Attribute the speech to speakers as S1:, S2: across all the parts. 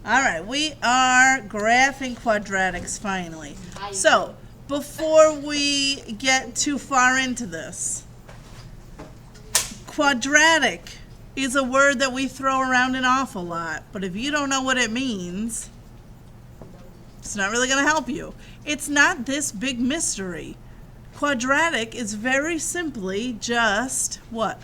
S1: All right, we are graphing quadratics finally. So, before we get too far into this, quadratic is a word that we throw around an awful lot, but if you don't know what it means, it's not really going to help you. It's not this big mystery. Quadratic is very simply just what?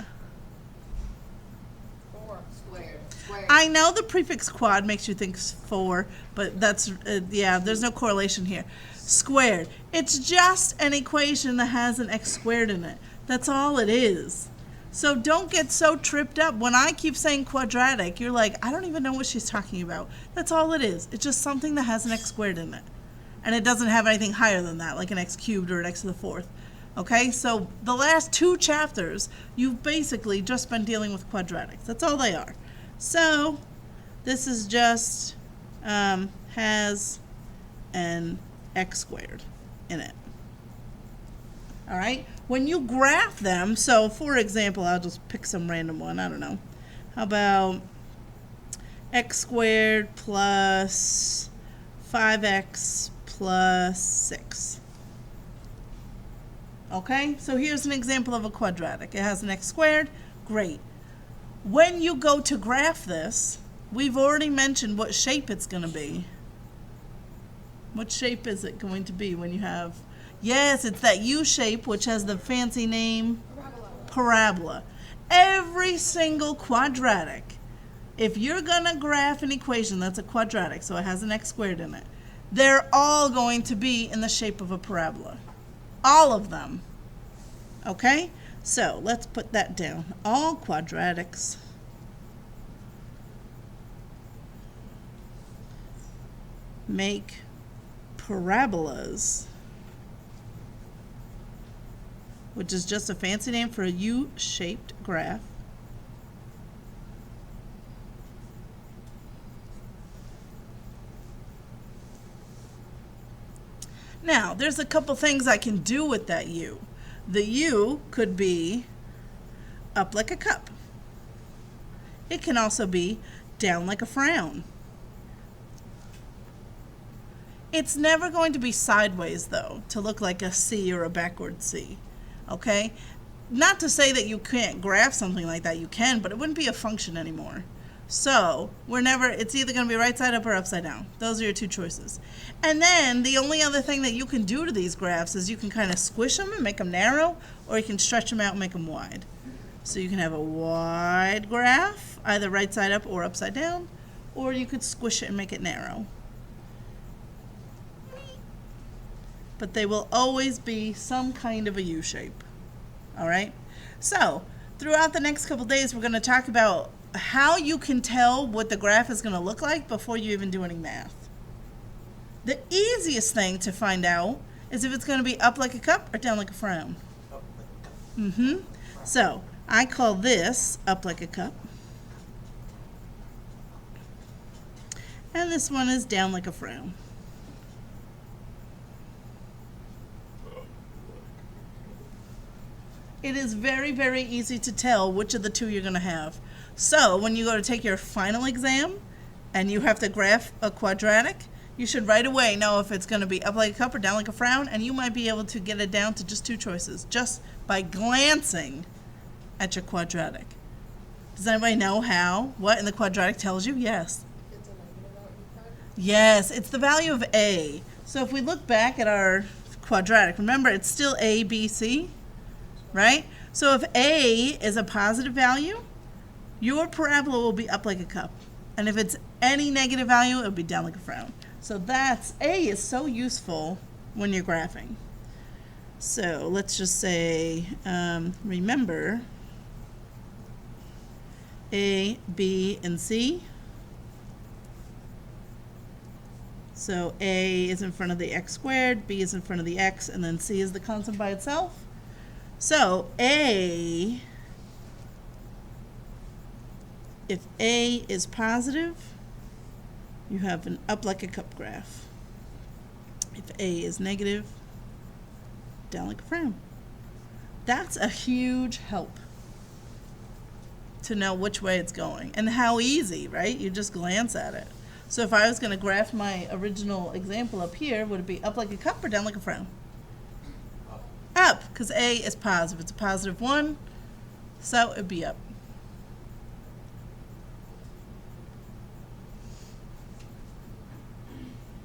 S1: I know the prefix quad makes you think 4, but that's, yeah, there's no correlation here. Squared. It's just an equation that has an x squared in it. That's all it is. So don't get so tripped up. When I keep saying quadratic, you're like, I don't even know what she's talking about. That's all it is. It's just something that has an x squared in it. And it doesn't have anything higher than that, like an x cubed or an x to the 4th. Okay, so the last 2 chapters, you've basically just been dealing with quadratics. That's all they are. So this is just has an x squared in it. All right, when you graph them, so for example, I'll just pick some random one, I don't know. How about x squared plus 5x plus 6. Okay, so here's an example of a quadratic. It has an x squared, great. When you go to graph this, we've already mentioned what shape it's going to be. What shape is it going to be when you have... Yes, it's that U shape, which has the fancy name parabola. Every single quadratic, if you're going to graph an equation that's a quadratic, so it has an x squared in it, they're all going to be in the shape of a parabola. All of them. Okay? So let's put that down. All quadratics make parabolas, which is just a fancy name for a U-shaped graph. Now, there's a couple things I can do with that U. The U could be up like a cup. It can also be down like a frown. It's never going to be sideways, though, to look like a C or a backward C. Okay? Not to say that you can't graph something like that. You can, but it wouldn't be a function anymore. So, it's either going to be right side up or upside down. Those are your 2 choices. And then, the only other thing that you can do to these graphs is you can kind of squish them and make them narrow, or you can stretch them out and make them wide. So you can have a wide graph, either right side up or upside down, or you could squish it and make it narrow. But they will always be some kind of a U shape. All right? So, throughout the next couple days, we're going to talk about how you can tell what the graph is going to look like before you even do any math. The easiest thing to find out is if it's going to be up like a cup or down like a frown. So, I call this up like a cup. And this one is down like a frown. It is very, very easy to tell which of the 2 you're going to have. So when you go to take your final exam and you have to graph a quadratic, you should right away know if it's going to be up like a cup or down like a frown, and you might be able to get it down to just 2 choices just by glancing at your quadratic. Does anybody know how? What in the quadratic tells you? Yes.
S2: It's a negative value.
S1: Yes, it's the value of A. So if we look back at our quadratic, remember it's still A, B, C, right? So if A is a positive value, your parabola will be up like a cup. And if it's any negative value, it'll be down like a frown. So A is so useful when you're graphing. So let's just say, remember, A, B, and C. So A is in front of the x squared, B is in front of the x, and then C is the constant by itself. So if A is positive, you have an up like a cup graph. If A is negative, down like a frown. That's a huge help to know which way it's going. And how easy, right? You just glance at it. So if I was going to graph my original example up here, would it be up like a cup or down like a frown? Up, because A is positive. It's a positive 1, so it'd be up.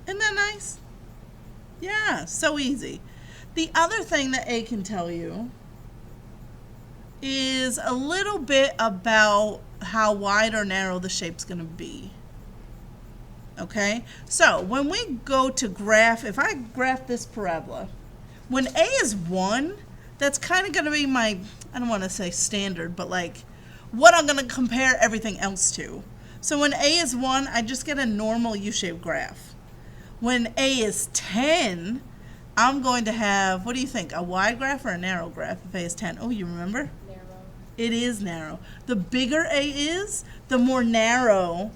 S1: Isn't that nice? Yeah, so easy. The other thing that A can tell you is a little bit about how wide or narrow the shape's going to be. Okay? So when we go to graph, if I graph this parabola, when A is 1, that's kind of going to be my, I don't want to say standard, but like what I'm going to compare everything else to. So when A is 1, I just get a normal U-shaped graph. When A is 10, I'm going to have, what do you think, a wide graph or a narrow graph if A is 10? Oh, you remember?
S2: Narrow.
S1: It is narrow. The bigger A is, the more narrow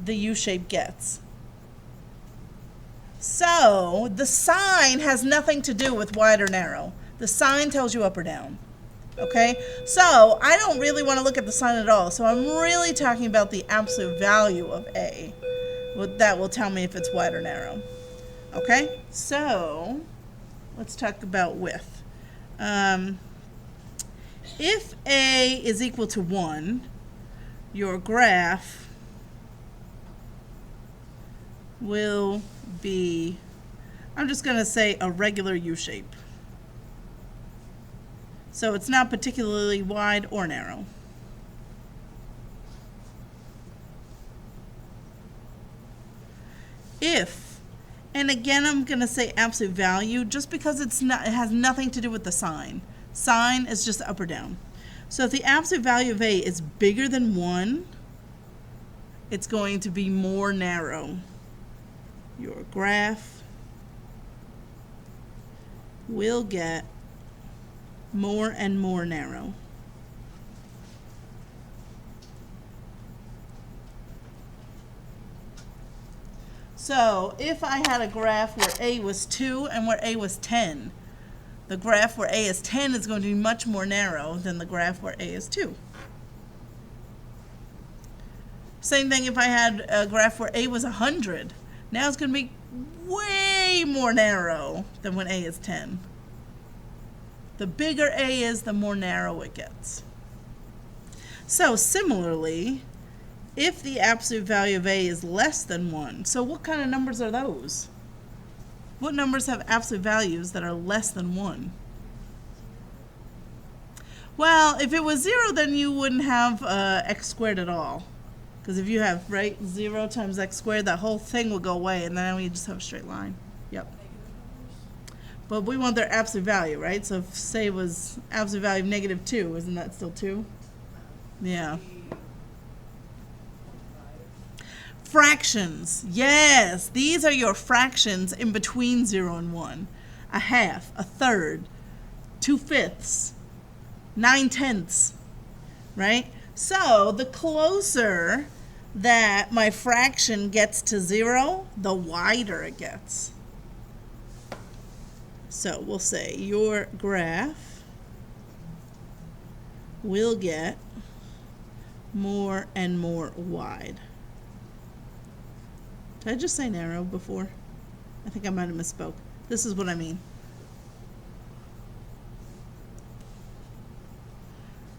S1: the U-shape gets. So the sign has nothing to do with wide or narrow. The sign tells you up or down. Okay? So I don't really want to look at the sign at all. So I'm really talking about the absolute value of A. That will tell me if it's wide or narrow. Okay? So let's talk about width. If A is equal to 1, your graph will be, I'm just going to say a regular U-shape. So it's not particularly wide or narrow. If, and again I'm going to say absolute value just because it's not, it has nothing to do with the sign. Sign is just up or down. So if the absolute value of A is bigger than 1, it's going to be more narrow. Your graph will get more and more narrow. So if I had a graph where A was 2 and where A was 10, the graph where A is 10 is going to be much more narrow than the graph where A is 2. Same thing if I had a graph where A was 100. Now it's going to be way more narrow than when A is 10. The bigger A is, the more narrow it gets. So similarly, if the absolute value of A is less than 1, so what kind of numbers are those? What numbers have absolute values that are less than 1? Well, if it was 0, then you wouldn't have x squared at all. Because if you have, right, 0 times x squared, that whole thing will go away, and then we just have a straight line. Yep. But we want their absolute value, right? So if, say, it was absolute value of negative 2, isn't that still 2? Yeah. Fractions. Yes, these are your fractions in between 0 and 1. A half, a third, 2/5, 9/10, right? So the closer that my fraction gets to 0, the wider it gets. So we'll say your graph will get more and more wide. Did I just say narrow before? I think I might have misspoke. This is what I mean.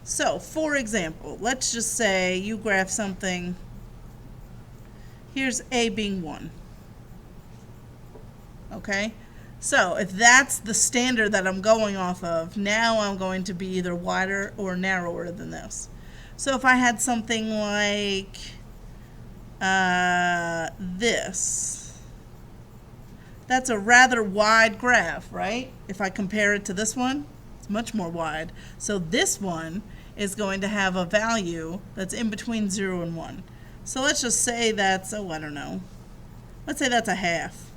S1: So, for example, let's just say you graph something. Here's A being 1. Okay? So, if that's the standard that I'm going off of, now I'm going to be either wider or narrower than this. So, if I had something like this, that's a rather wide graph, right? If I compare it to this one, it's much more wide. So this one is going to have a value that's in between 0 and 1. So let's just say that's, oh, I don't know. Let's say that's a half.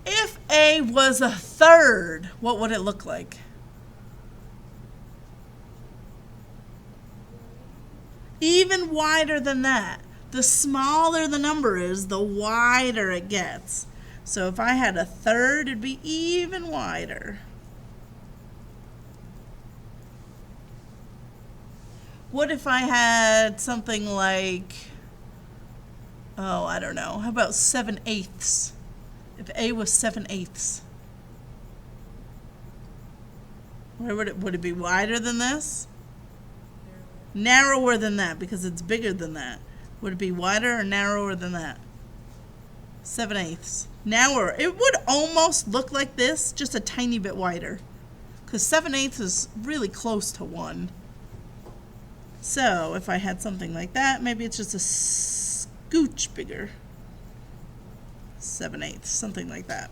S1: If A was a third, what would it look like? Even wider than that. The smaller the number is, the wider it gets. So if I had a third, it'd be even wider. What if I had something like Oh, I don't know. How about 7/8? If A was 7/8, where would it be wider than this? Narrower than that, because it's bigger than that. Would it be wider or narrower than that? 7/8. Narrower. It would almost look like this, just a tiny bit wider. Because 7/8 is really close to 1. So if I had something like that, maybe it's just a scooch bigger. 7/8, something like that.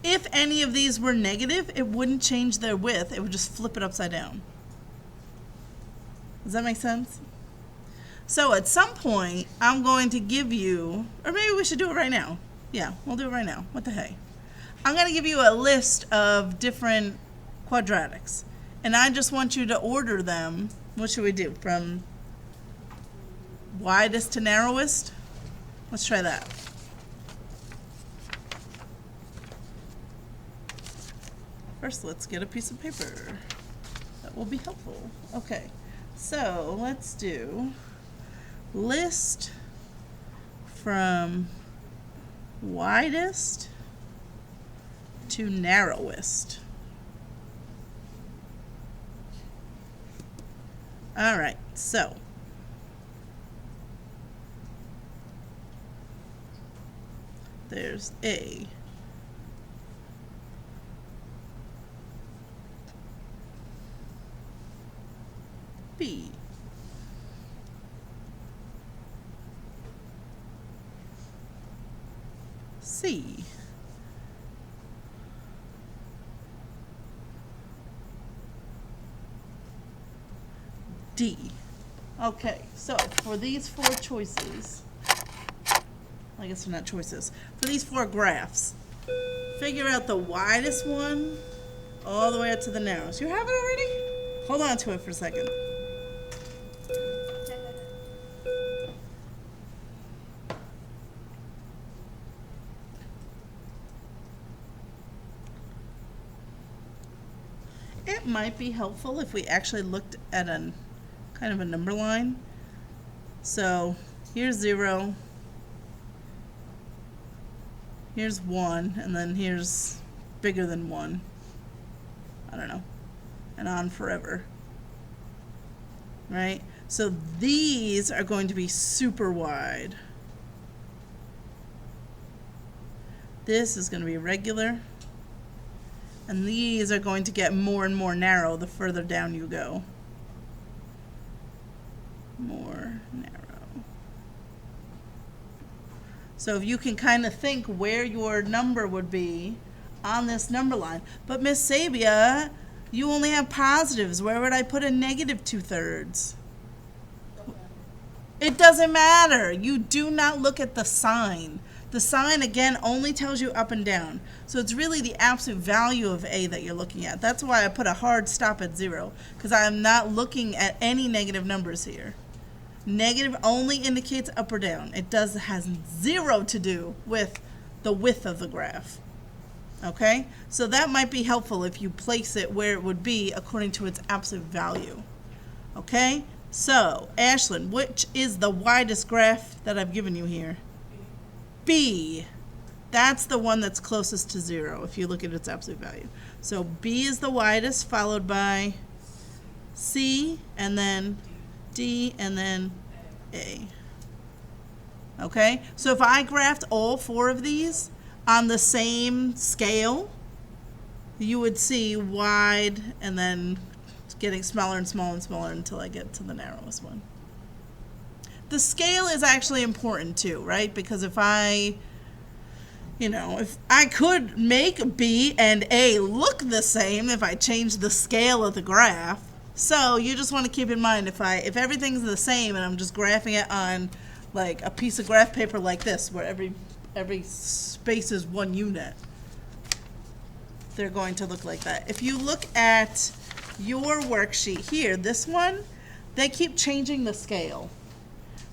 S1: If any of these were negative, it wouldn't change their width. It would just flip it upside down. Does that make sense? So at some point, I'm going to give you, or maybe we should do it right now. Yeah, we'll do it right now. What the hey? I'm going to give you a list of different quadratics. And I just want you to order them. What should we do? From widest to narrowest? Let's try that. First, let's get a piece of paper. That will be helpful. Okay, so let's do list from widest to narrowest. All right, so there's A. B. C. D. Okay, so for these 4 choices, I guess they're not choices, for these 4 graphs, figure out the widest one all the way up to the narrowest. You have it already? Hold on to it for a second. It might be helpful if we actually looked at a kind of a number line. So here's 0, here's 1, and then here's bigger than 1. I don't know. And on forever. Right? So these are going to be super wide. This is going to be regular. And these are going to get more and more narrow the further down you go. More narrow. So if you can kind of think where your number would be on this number line. But Miss Sabia, you only have positives. Where would I put a negative 2/3? It doesn't matter. You do not look at the sign. The sign, again, only tells you up and down. So it's really the absolute value of A that you're looking at. That's why I put a hard stop at 0, because I'm not looking at any negative numbers here. Negative only indicates up or down. It has 0 to do with the width of the graph. Okay? So that might be helpful if you place it where it would be according to its absolute value. Okay? So, Ashlyn, which is the widest graph that I've given you here? B. That's the one that's closest to 0 if you look at its absolute value. So B is the widest, followed by C, and then D, and then A. Okay? So if I graphed all 4 of these on the same scale, you would see wide and then getting smaller and smaller and smaller until I get to the narrowest one. The scale is actually important too, right? Because if I could make B and A look the same if I changed the scale of the graph. So you just want to keep in mind if everything's the same and I'm just graphing it on like a piece of graph paper like this, where every space is 1 unit, they're going to look like that. If you look at your worksheet here, this one, they keep changing the scale.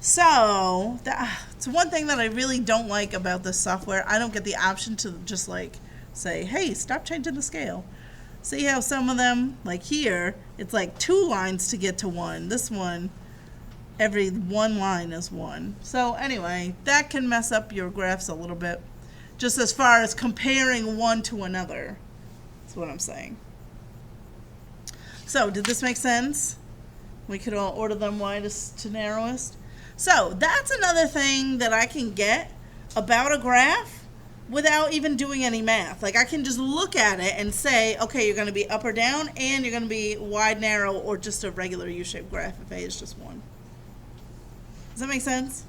S1: So it's one thing that I really don't like about this software. I don't get the option to just like say, hey, stop changing the scale. See how some of them, like here, it's like 2 lines to get to 1. This one, every 1 line is 1. So anyway, that can mess up your graphs a little bit, just as far as comparing one to another. That's what I'm saying. So did this make sense? We could all order them widest to narrowest. So that's another thing that I can get about a graph without even doing any math. Like I can just look at it and say, okay, you're going to be up or down, and you're going to be wide, narrow, or just a regular U-shaped graph if A is just 1. Does that make sense?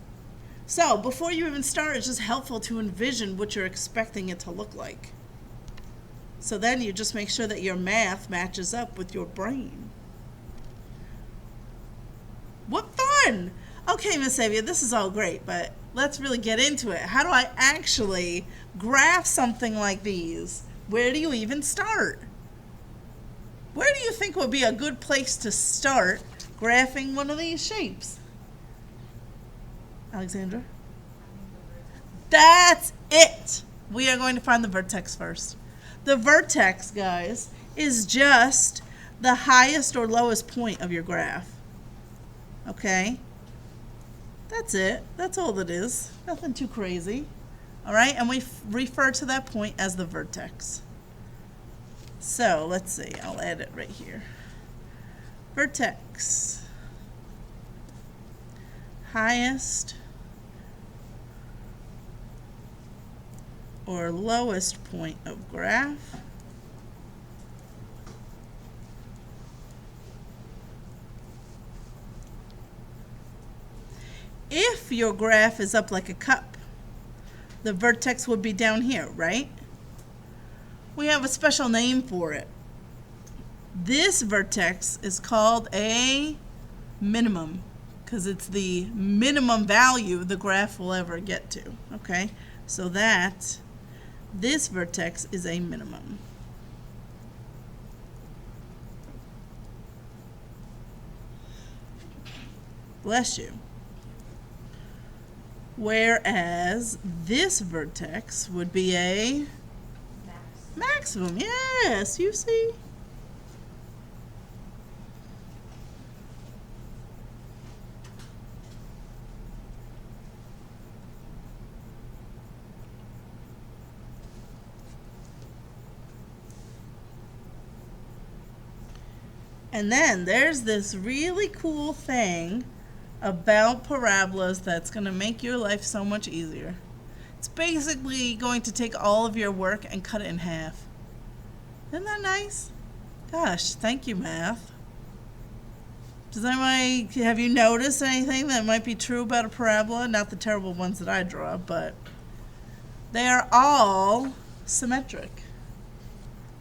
S1: So before you even start, it's just helpful to envision what you're expecting it to look like. So then you just make sure that your math matches up with your brain. What fun! Okay, Miss Savia, this is all great, but let's really get into it. How do I actually graph something like these? Where do you even start? Where do you think would be a good place to start graphing one of these shapes? Alexandra? That's it! We are going to find the vertex first. The vertex, guys, is just the highest or lowest point of your graph. Okay? That's it. That's all it is. Nothing too crazy. All right? And we refer to that point as the vertex. So, let's see. I'll add it right here. Vertex. Highest or lowest point of graph. If your graph is up like a cup, the vertex would be down here, right? We have a special name for it. This vertex is called a minimum because it's the minimum value the graph will ever get to, okay? So this vertex is a minimum. Bless you. Whereas this vertex would be a maximum. Yes, you see. And then there's this really cool thing about parabolas that's going to make your life so much easier. It's basically going to take all of your work and cut it in half. Isn't that nice? Gosh, thank you, math. Have you noticed anything that might be true about a parabola? Not the terrible ones that I draw, but they are all symmetric.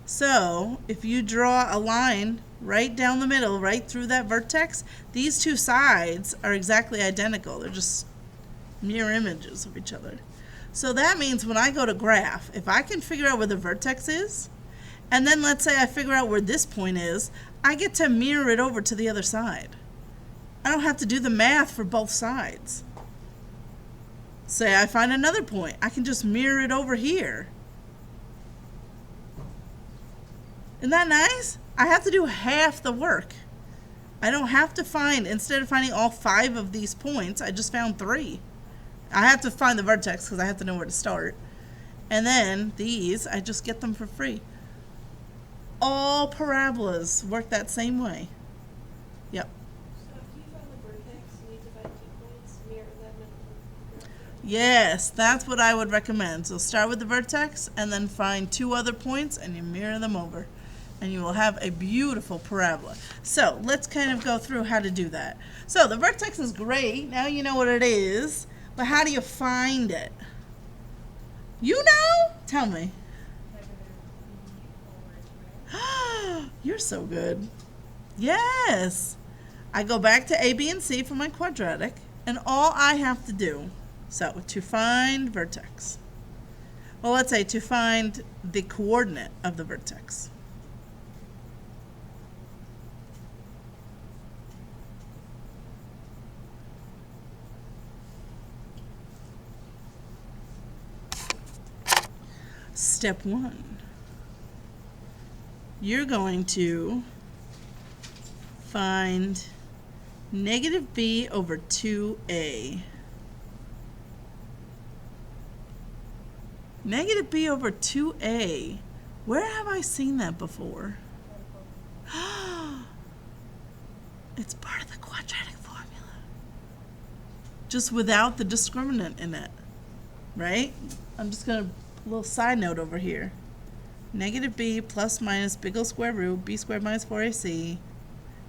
S1: So if you draw a line right down the middle, right through that vertex, these two sides are exactly identical. They're just mirror images of each other. So that means when I go to graph, if I can figure out where the vertex is, and then let's say I figure out where this point is, I get to mirror it over to the other side. I don't have to do the math for both sides. Say I find another point, I can just mirror it over here. Isn't that nice? I have to do half the work. I don't have to find, instead of finding all 5 of these points, I just found 3. I have to find the vertex because I have to know where to start. And then these, I just get them for free. All parabolas work that same way. Yep.
S2: So if you found the vertex and you divide 2 points, mirror them and
S1: Yes, that's what I would recommend. So start with the vertex and then find 2 other points and you mirror them over. And you will have a beautiful parabola. So let's kind of go through how to do that. So the vertex is great. Now you know what it is. But how do you find it? You know? Tell me. You're so good. Yes. I go back to A, B, and C for my quadratic. And all I have to do, so to find vertex. Well, let's say to find the coordinate of the vertex. Step 1. you're going to find negative b over 2a. Negative b over 2a. Where have I seen that before? It's part of the quadratic formula. Just without the discriminant in it, right? I'm just going to, a little side note over here. Negative b plus minus big O square root b squared minus 4ac,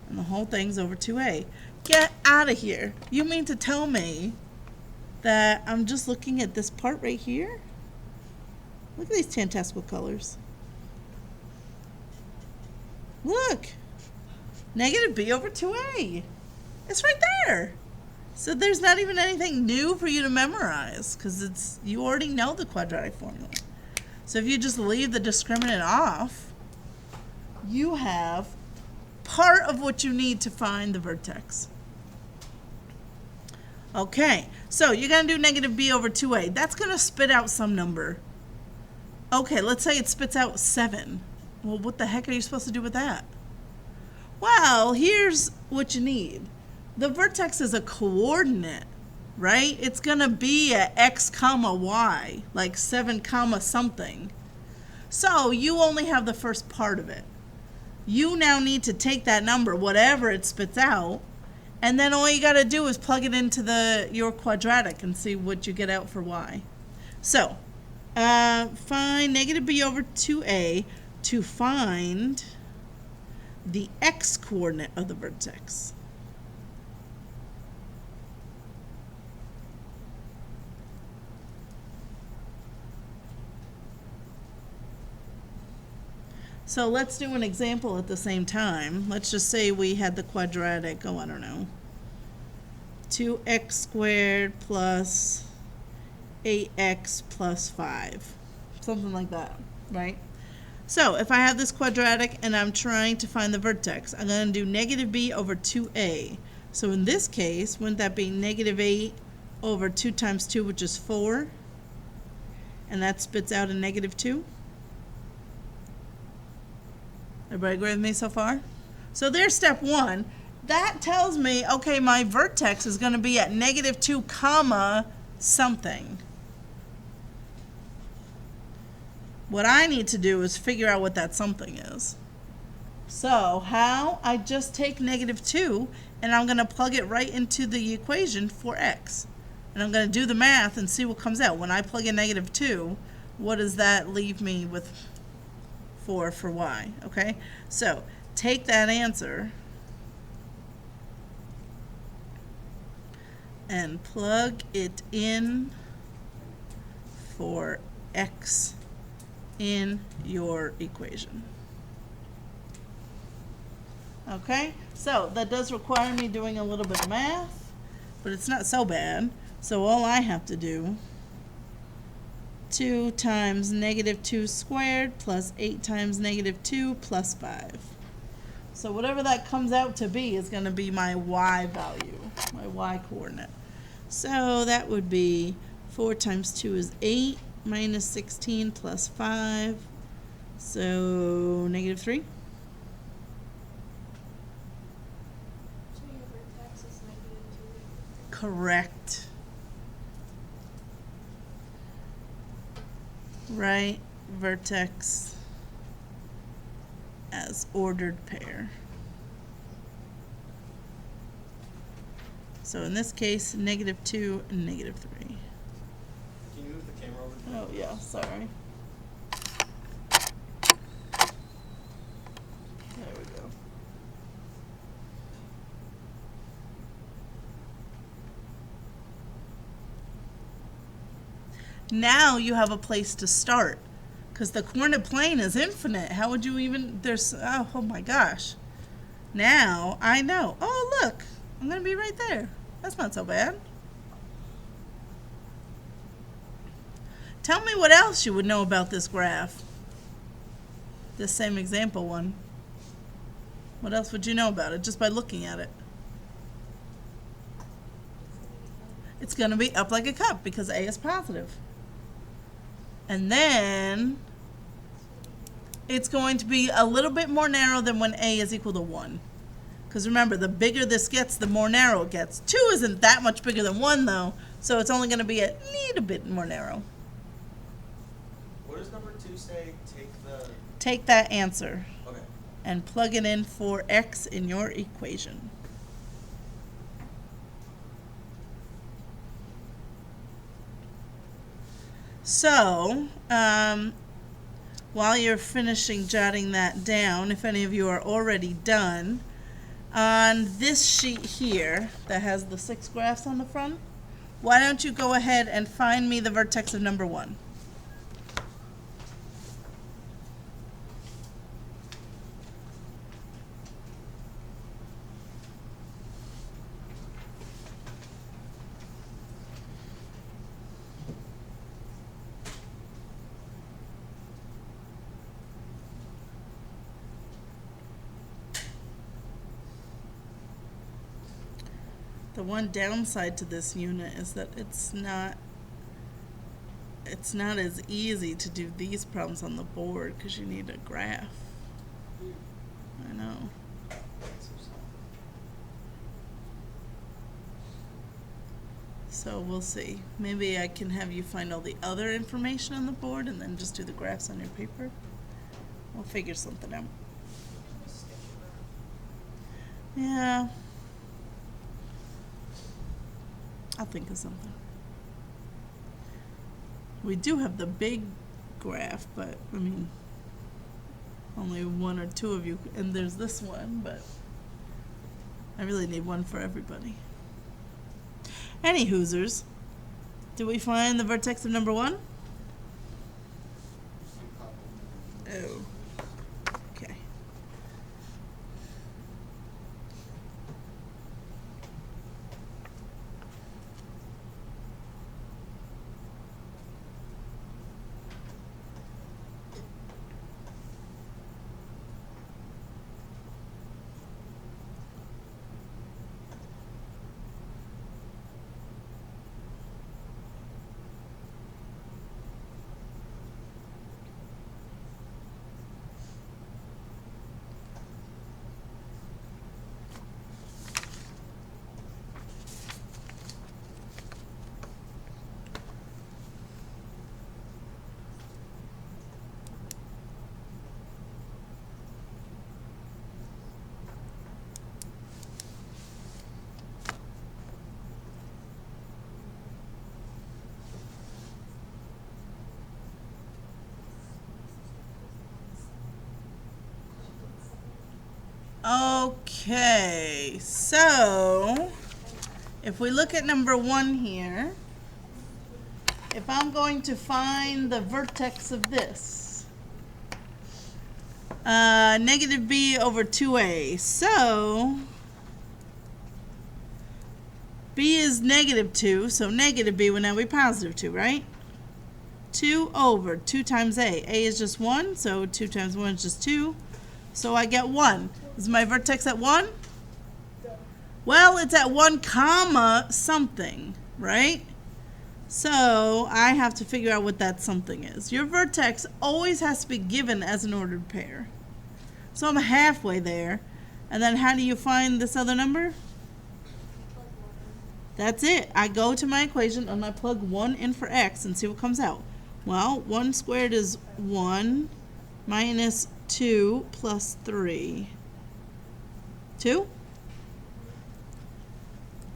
S1: and the whole thing's over 2a. Get out of here. You mean to tell me that I'm just looking at this part right here? Look at these fantastical colors. Look. Negative b over 2a. It's right there. So there's not even anything new for you to memorize because you already know the quadratic formula. So if you just leave the discriminant off, you have part of what you need to find the vertex. Okay, so you're going to do negative b over 2a. That's going to spit out some number. Okay, let's say it spits out 7. Well, what the heck are you supposed to do with that? Well, here's what you need. The vertex is a coordinate, right? It's going to be at x comma y, like 7 comma something. So you only have the first part of it. You now need to take that number, whatever it spits out, and then all you got to do is plug it into your quadratic and see what you get out for y. So find negative b over 2a to find the x coordinate of the vertex. So let's do an example at the same time. Let's just say we had the quadratic, I don't know, 2x squared plus 8x plus 5. Something like that, right? So if I have this quadratic and I'm trying to find the vertex, I'm going to do negative b over 2a. So in this case, wouldn't that be negative 8 over 2 times 2, which is 4? And that spits out a negative 2? Everybody agree with me so far? So there's step 1. That tells me, okay, my vertex is going to be at negative 2 comma something. What I need to do is figure out what that something is. So how? I just take negative 2 and I'm going to plug it right into the equation for x. And I'm going to do the math and see what comes out. When I plug in negative 2, what does that leave me with for y? Okay, so take that answer and plug it in for x in your equation. Okay, so that does require me doing a little bit of math, but it's not so bad. So all I have to do, 2 times negative 2 squared plus 8 times negative 2 plus 5. So whatever that comes out to be is going to be my y value, my y coordinate. So that would be 4 times 2 is 8 minus 16 plus 5. So negative 3.
S2: So your vertex is negative 2.
S1: Correct. Right vertex as ordered pair. So in this case, negative 2 and negative 3.
S3: Can you move the camera over?
S1: Oh yeah, sorry. There we go. Now you have a place to start, because the coordinate plane is infinite. How would you even, oh my gosh. Now I know. Oh look, I'm going to be right there. That's not so bad. Tell me what else you would know about this graph. This same example one. What else would you know about it just by looking at it? It's going to be up like a cup because A is positive. And then it's going to be a little bit more narrow than when A is equal to 1. Because remember, the bigger this gets, the more narrow it gets. 2 isn't that much bigger than 1, though, so it's only going to be a little bit more narrow.
S3: What does number 2 say?
S1: Take that answer
S3: Okay.
S1: and plug it in for x in your equation. So, while you're finishing jotting that down, if any of you are already done, on this sheet here that has the 6 graphs on the front, why don't you go ahead and find me the vertex of number 1? The one downside to this unit is that it's not as easy to do these problems on the board because you need a graph. I know. So we'll see. Maybe I can have you find all the other information on the board and then just do the graphs on your paper. We'll figure something out. Yeah. I'll think of something. We do have the big graph, but I mean, only 1 or 2 of you, and there's this one, but I really need one for everybody. Any hoosers, do we find the vertex of number 1? Oh, okay. Okay, so if we look at number 1 here, if I'm going to find the vertex of this, negative b over 2a, so b is negative 2, so negative b would now be positive 2, right? 2 over 2 times a. A is just 1, so 2 times 1 is just 2. So I get 1. Is my vertex at 1? Well, it's at 1 comma something, right? So I have to figure out what that something is. Your vertex always has to be given as an ordered pair. So I'm halfway there. And then how do you find this other number? That's it. I go to my equation and I plug 1 in for x and see what comes out. Well, 1 squared is 1 minus 2 plus 3. 2?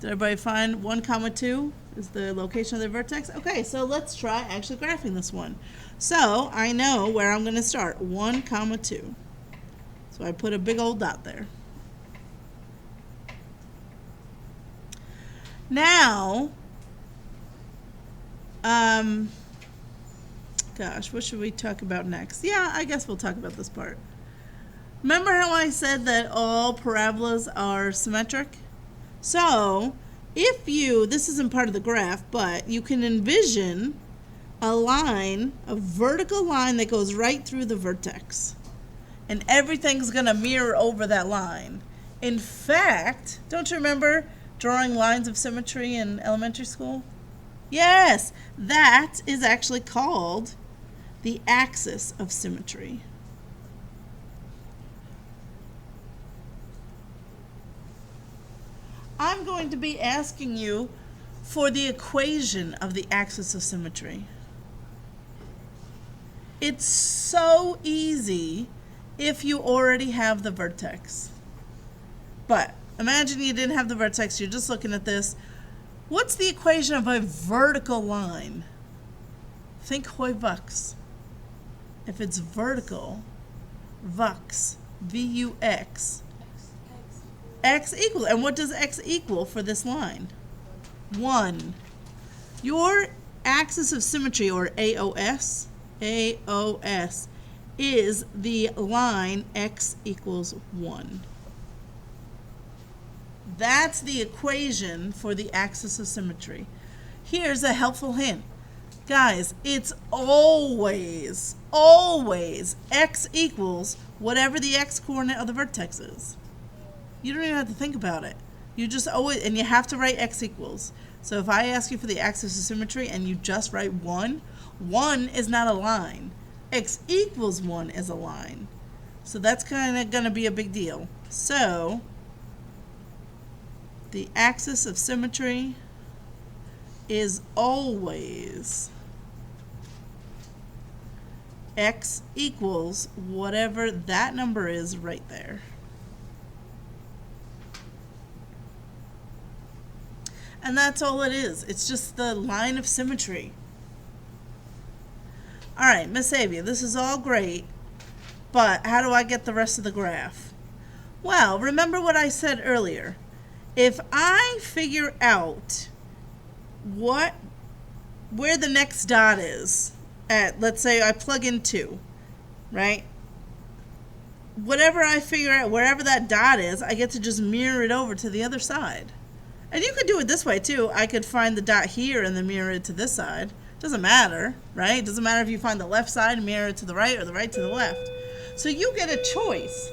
S1: Did everybody find 1 comma 2 is the location of the vertex? Okay, so let's try actually graphing this one. So I know where I'm going to start, 1 comma 2. So I put a big old dot there. Now, gosh, what should we talk about next? Yeah, I guess we'll talk about this part. Remember how I said that all parabolas are symmetric? So, if you, this isn't part of the graph, but you can envision a line, a vertical line that goes right through the vertex. And everything's going to mirror over that line. In fact, don't you remember drawing lines of symmetry in elementary school? Yes, that is actually called the axis of symmetry. I'm going to be asking you for the equation of the axis of symmetry. It's so easy if you already have the vertex. But imagine you didn't have the vertex, you're just looking at this. What's the equation of a vertical line? Think Hoy-Vux. If it's vertical, Vux, V-U-X, x equals, and what does x equal for this line? 1. Your axis of symmetry, or AOS, is the line x equals 1. That's the equation for the axis of symmetry. Here's a helpful hint. Guys, it's always x equals whatever the x coordinate of the vertex is. You don't even have to think about it. You just always, and you have to write x equals. So if I ask you for the axis of symmetry and you just write 1, 1 is not a line. X equals 1 is a line. So that's kind of going to be a big deal. So the axis of symmetry is always x equals whatever that number is right there. And that's all it is. It's just the line of symmetry. All right, Miss Avia, this is all great, but how do I get the rest of the graph? Well, remember what I said earlier. If I figure out where the next dot is at, let's say I plug in 2, right? Whatever I figure out, wherever that dot is, I get to just mirror it over to the other side. And you could do it this way too. I could find the dot here and then mirror it to this side. Doesn't matter, right? It doesn't matter if you find the left side and mirror it to the right or the right to the left. So you get a choice.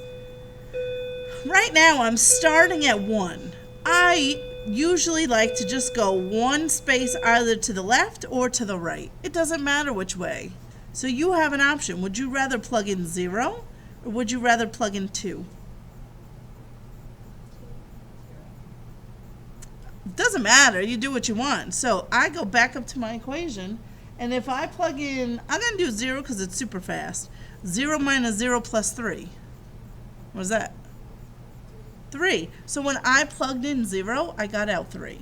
S1: Right now I'm starting at 1. I usually like to just go one space either to the left or to the right. It doesn't matter which way. So you have an option. Would you rather plug in 0 or would you rather plug in 2? It doesn't matter. You do what you want. So I go back up to my equation, and if I plug in, I'm going to do 0 because it's super fast. 0 minus 0 plus 3. What is that? 3. So when I plugged in 0, I got out 3.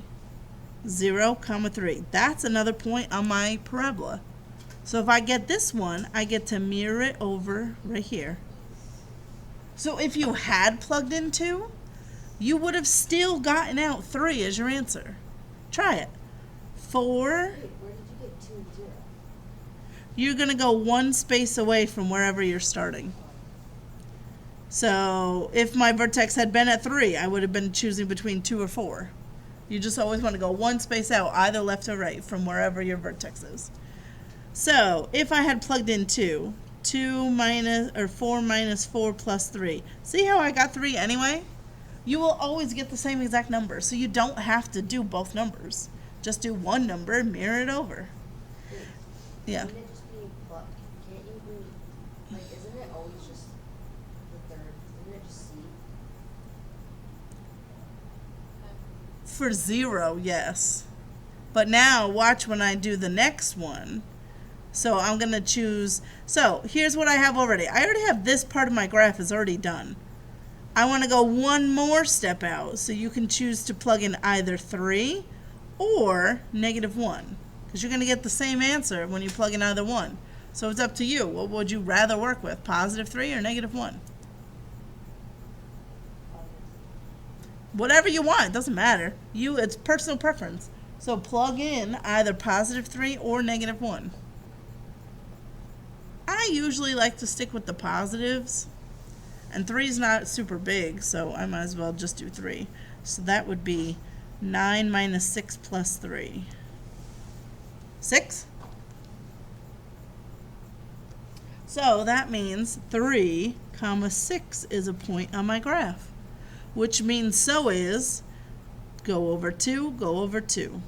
S1: 0, comma 3. That's another point on my parabola. So if I get this one, I get to mirror it over right here. So if you had plugged in 2, you would have still gotten out 3 as your answer. Try it. 4.
S4: Wait, where did you get 2 and 0?
S1: You're going to go one space away from wherever you're starting. So if my vertex had been at 3, I would have been choosing between 2 or 4. You just always want to go one space out, either left or right, from wherever your vertex is. So if I had plugged in 2, 4 minus 4 plus 3. See how I got 3 anyway? You will always get the same exact number, so you don't have to do both numbers. Just do one number and mirror it over.
S4: Wait,
S1: Yeah.
S4: Isn't it just being plucked? Can't you be, like, isn't it always just the third? Isn't it just C?
S1: For 0, yes. But now watch when I do the next one. So I'm going to choose, so here's what I have already. I already have this part of my graph is already done. I want to go one more step out, so you can choose to plug in either 3 or -1, because you're going to get the same answer when you plug in either one. So it's up to you. What would you rather work with, +3 or -1? Whatever you want, it doesn't matter. It's personal preference. So plug in either +3 or -1. I usually like to stick with the positives. And 3 is not super big, so I might as well just do 3. So that would be 9 minus 6 plus 3. 6? So that means 3, comma 6 is a point on my graph, which means so is go over 2, go over 2.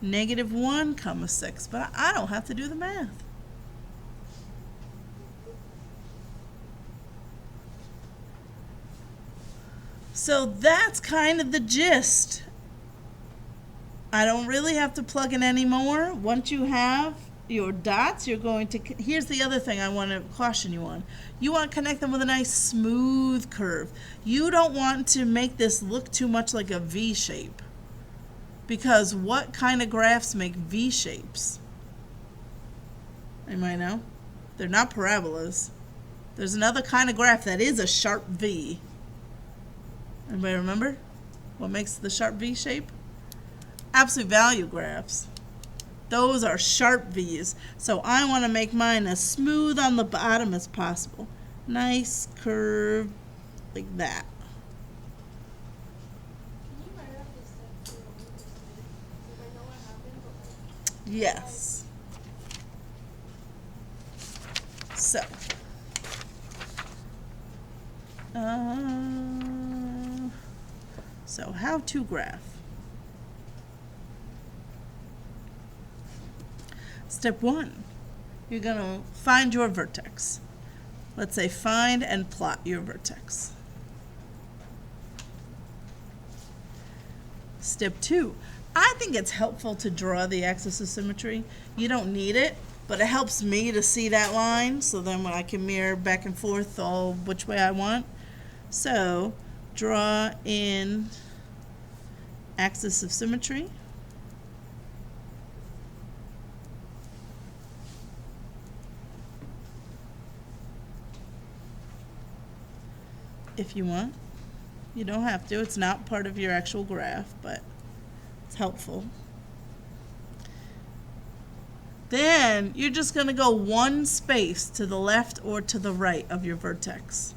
S1: -1, comma 6, but I don't have to do the math. So that's kind of the gist I don't really have to plug in anymore. Once you have your dots, you're going to, here's the other thing I want to caution you on. You want to connect them with a nice smooth curve. You don't want to make this look too much like a V shape. Because what kind of graphs make V shapes? Anybody know? They're not parabolas. There's another kind of graph that is a sharp V. Anybody remember what makes the sharp V shape? Absolute value graphs. Those are sharp V's. So I want to make mine as smooth on the bottom as possible. Nice curve like that.
S2: Can you write out the steps you want me to say? Like, I know what happened, but like.
S1: Yes. So. So how to graph. Step 1, you're going to find your vertex. Let's say find and plot your vertex. Step 2, I think it's helpful to draw the axis of symmetry. You don't need it, but it helps me to see that line, so then when I can mirror back and forth all which way I want. So draw in axis of symmetry. If you want. You don't have to. It's not part of your actual graph, but it's helpful. Then you're just going to go one space to the left or to the right of your vertex.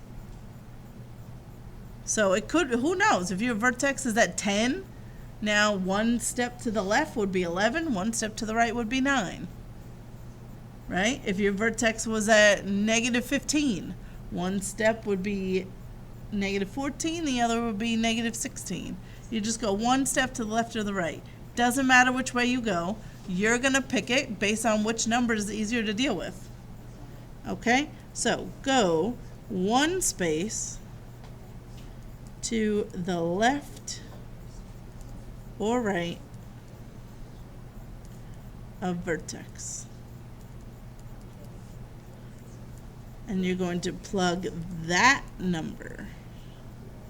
S1: So it could, who knows, if your vertex is at 10, now one step to the left would be 11, one step to the right would be 9. Right? If your vertex was at negative 15, one step would be negative 14, the other would be negative 16. You just go one step to the left or the right. Doesn't matter which way you go. You're going to pick it based on which number is easier to deal with. Okay? So go one space to the left or right of vertex. And you're going to plug that number,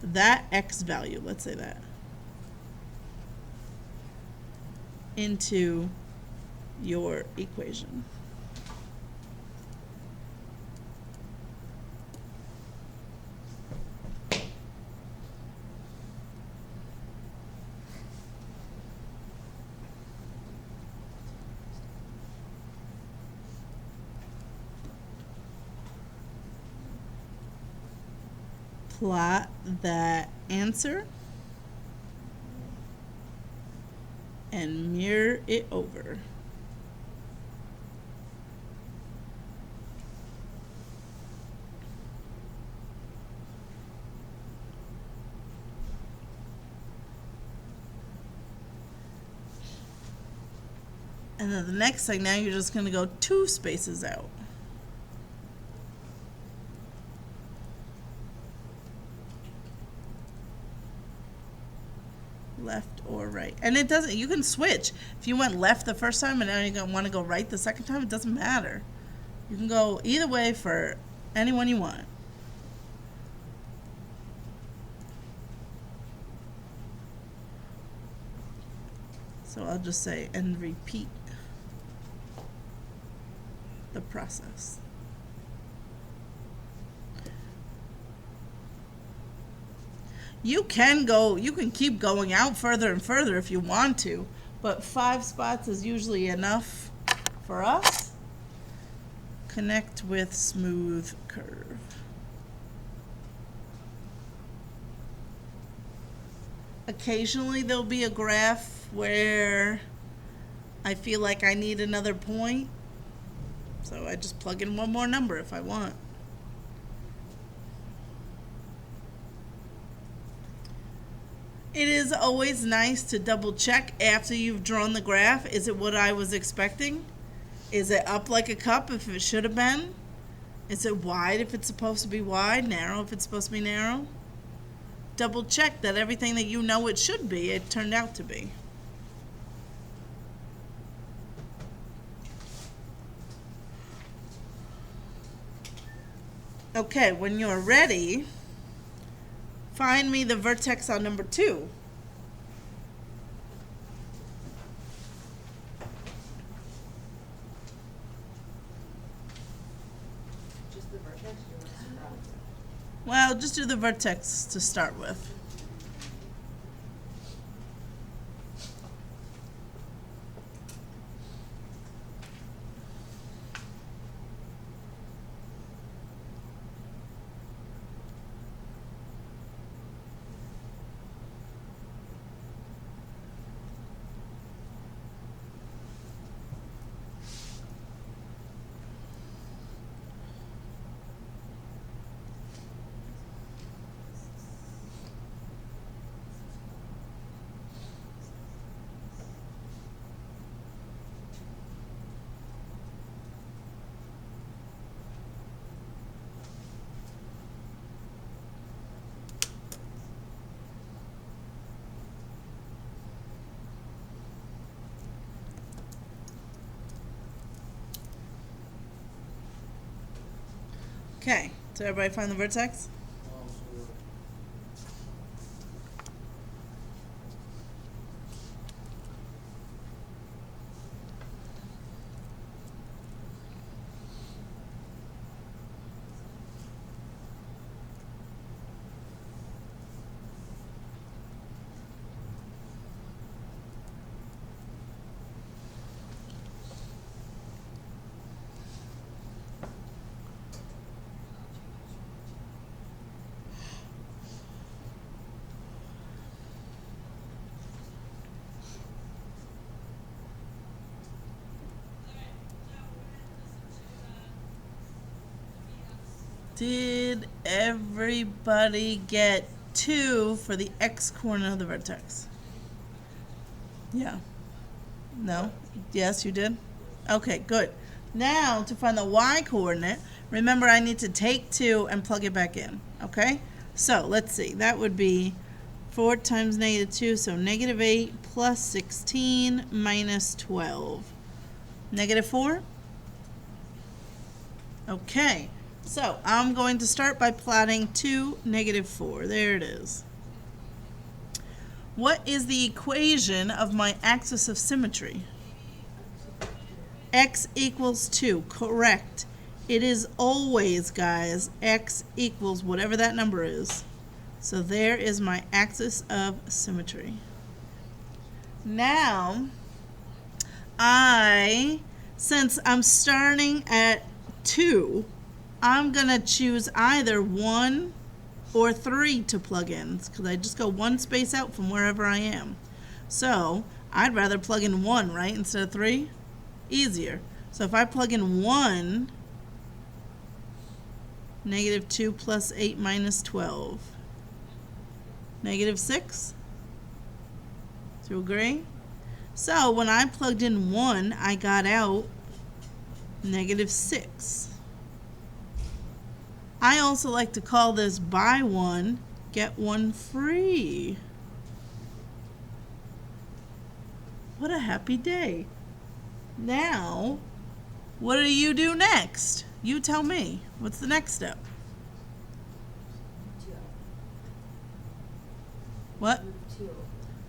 S1: that x value, let's say that, into your equation. Plot that answer and mirror it over. And then the next thing, now you're just going to go 2 spaces out. Left or right. And it doesn't, you can switch. If you went left the first time and now you're going to want to go right the second time, it doesn't matter. You can go either way for anyone you want. So I'll just say, and repeat the process. You can keep going out further and further if you want to, but 5 spots is usually enough for us. Connect with smooth curve. Occasionally there'll be a graph where I feel like I need another point, so I just plug in one more number if I want. It is always nice to double check after you've drawn the graph. Is it what I was expecting? Is it up like a cup if it should have been? Is it wide if it's supposed to be wide? Narrow if it's supposed to be narrow? Double check that everything that you know it should be, it turned out to be. Okay, when you're ready, find me the vertex on number 2.
S4: Just the vertex, or you want to start with?
S1: Well, just do the vertex to start with. Okay, did everybody find the vertex? Did everybody get 2 for the x coordinate of the vertex? Yeah. No? Yes, you did? Okay, good. Now, to find the y coordinate, remember I need to take 2 and plug it back in, okay? So, let's see. That would be 4 times negative 2, so negative 8 plus 16 minus 12. Negative 4? Okay. So, I'm going to start by plotting 2, negative 4. There it is. What is the equation of my axis of symmetry? X equals 2. Correct. It is always, guys, x equals whatever that number is. So there is my axis of symmetry. Now, since I'm starting at 2, I'm going to choose either 1 or 3 to plug in, because I just go one space out from wherever I am. So I'd rather plug in 1, right, instead of 3? Easier. So if I plug in 1, negative 2 plus 8 minus 12. Negative 6? Do you agree? So when I plugged in 1, I got out negative 6. I also like to call this buy 1, get 1 free. What a happy day. Now, what do you do next? You tell me. What's the next step?
S4: 2.
S1: What?
S4: Move 2.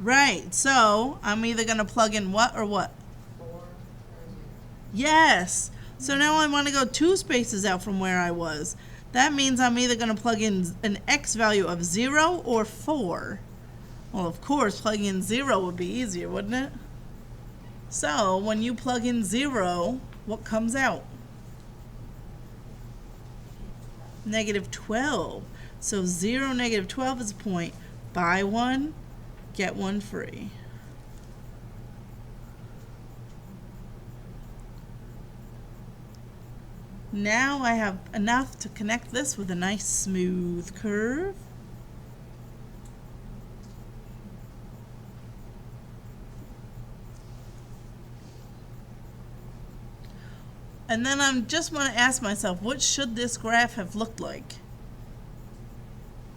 S1: Right, so I'm either going to plug in what or what?
S4: 4 or 0.
S1: Yes. So now I want to go 2 spaces out from where I was. That means I'm either going to plug in an x value of 0 or 4. Well, of course, plugging in 0 would be easier, wouldn't it? So when you plug in 0, what comes out? Negative 12. So 0, negative 12 is a point. Buy 1, get 1 free. Now I have enough to connect this with a nice smooth curve. And then I just want to ask myself, what should this graph have looked like?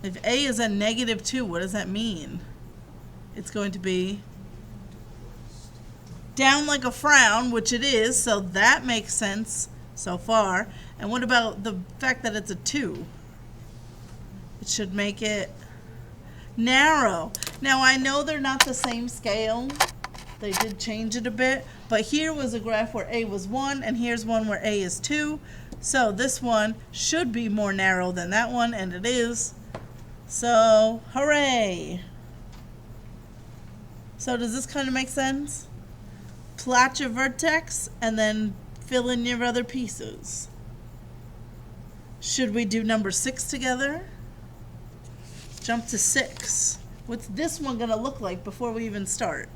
S1: If A is a negative 2, what does that mean? It's going to be down like a frown, which it is, so that makes sense so far. And what about the fact that it's a 2? It should make it narrow. Now I know they're not the same scale. They did change it a bit, but here was a graph where A was 1 and here's one where A is 2. So this one should be more narrow than that one, and it is. So hooray. So does this kind of make sense? Plot your vertex and then fill in your other pieces. Should we do number 6 together? Jump to 6. What's this one gonna look like before we even start?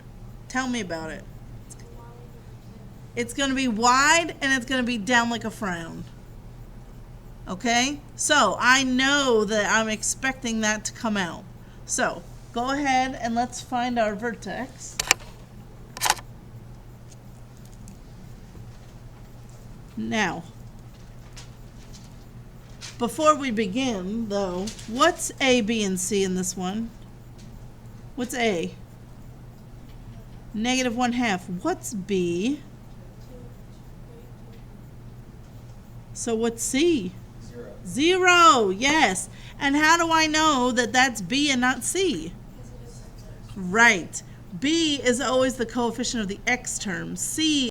S1: Tell me about it. It's gonna be wide and it's gonna be down like a frown. Okay? So I know that I'm expecting that to come out. So go ahead and let's find our vertex. Now, before we begin, though, what's A, B, and C in this one? What's A? -1/2. What's B? So what's C?
S3: 0.
S1: 0, yes. And how do I know that that's B and not C? Right. B is always the coefficient of the x term. C